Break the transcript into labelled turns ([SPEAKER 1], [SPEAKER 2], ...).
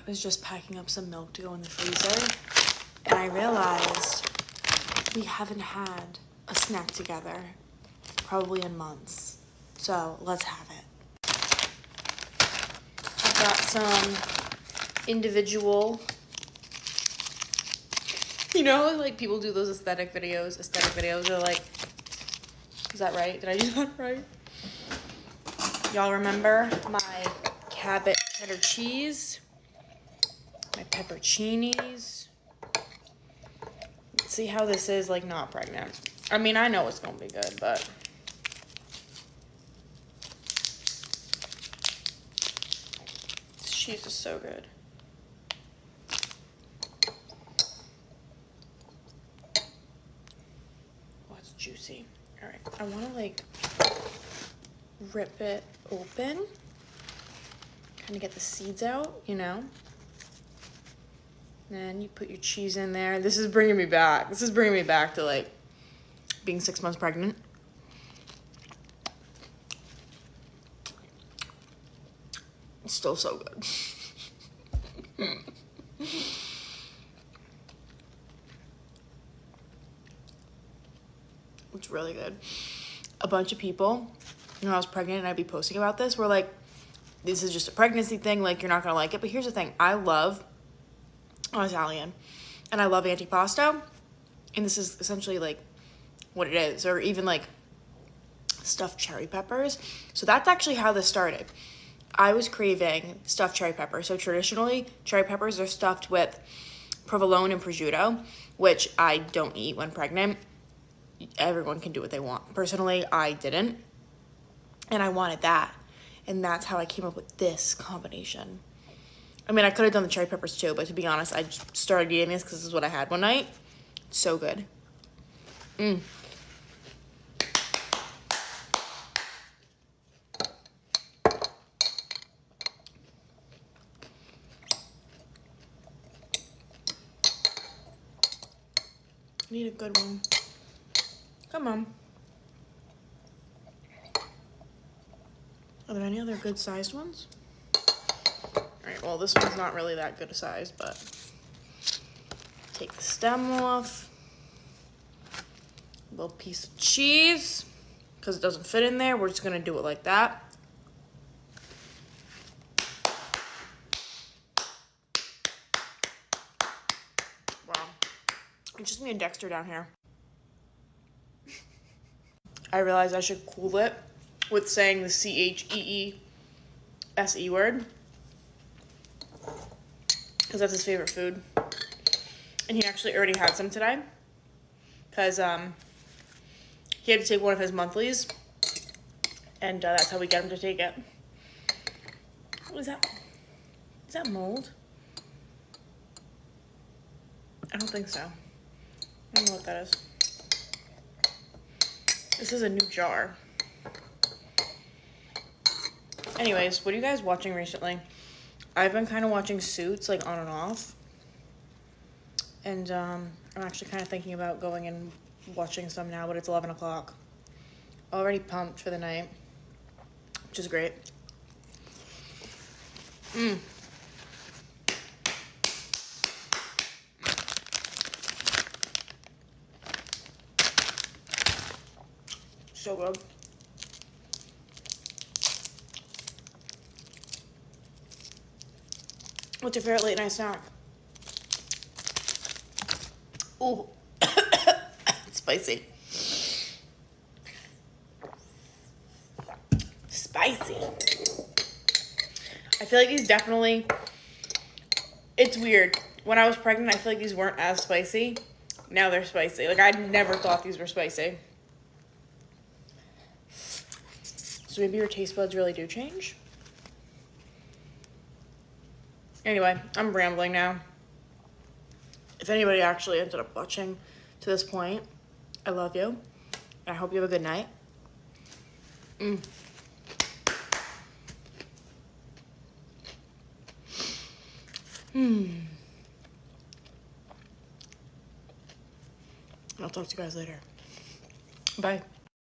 [SPEAKER 1] I was just packing up some milk to go in the freezer, and I realized we haven't had a snack together probably in months. So let's have it. I've got some individual, you know, like people do those aesthetic videos. Aesthetic videos are like, is that right? Did I do that right? Y'all remember my Cabot cheddar cheese, my pepperoncinis. Let's see how this is like not pregnant. I mean, I know it's gonna be good, but this cheese is so good. Oh, it's juicy. All right, I want to like rip it open, kind of get the seeds out, you know. Then you put your cheese in there. This is bringing me back. This is bringing me back to like being 6 months pregnant. It's still so good. It's really good. A bunch of people, when I was pregnant and I'd be posting about this, were like, this is just a pregnancy thing, like you're not gonna like it. But here's the thing, I'm Italian, and I love antipasto, and this is essentially like what it is. Or even like stuffed cherry peppers. So that's actually how this started. I was craving stuffed cherry peppers. So traditionally, cherry peppers are stuffed with provolone and prosciutto, which I don't eat when pregnant. Everyone can do what they want. Personally, I didn't, and I wanted that, and that's how I came up with this combination. I mean, I could have done the cherry peppers too, but to be honest, I just started eating this because this is what I had one night. It's so good. Need a good one. Come on. Are there any other good sized ones? Alright, well, this one's not really that good a size, but take the stem off. A little piece of cheese, because it doesn't fit in there. We're just going to do it like that. Wow. It's just me and Dexter down here. I realized I should cool it with saying the CHEESE word, because that's his favorite food. And he actually already had some today, because he had to take one of his monthlies, and that's how we get him to take it. What is that? Is that mold? I don't think so. I don't know what that is. This is a new jar. Anyways, what are you guys watching recently? I've been kind of watching Suits, like on and off. And I'm actually kind of thinking about going and watching some now, but it's 11 o'clock. Already pumped for the night, which is great. So good. What's your favorite late night snack? Ooh, it's spicy. Spicy. I feel like these definitely, it's weird. When I was pregnant, I feel like these weren't as spicy. Now they're spicy. Like, I never thought these were spicy. So maybe your taste buds really do change? Anyway, I'm rambling now. If anybody actually ended up watching to this point, I love you. I hope you have a good night. I'll talk to you guys later. Bye.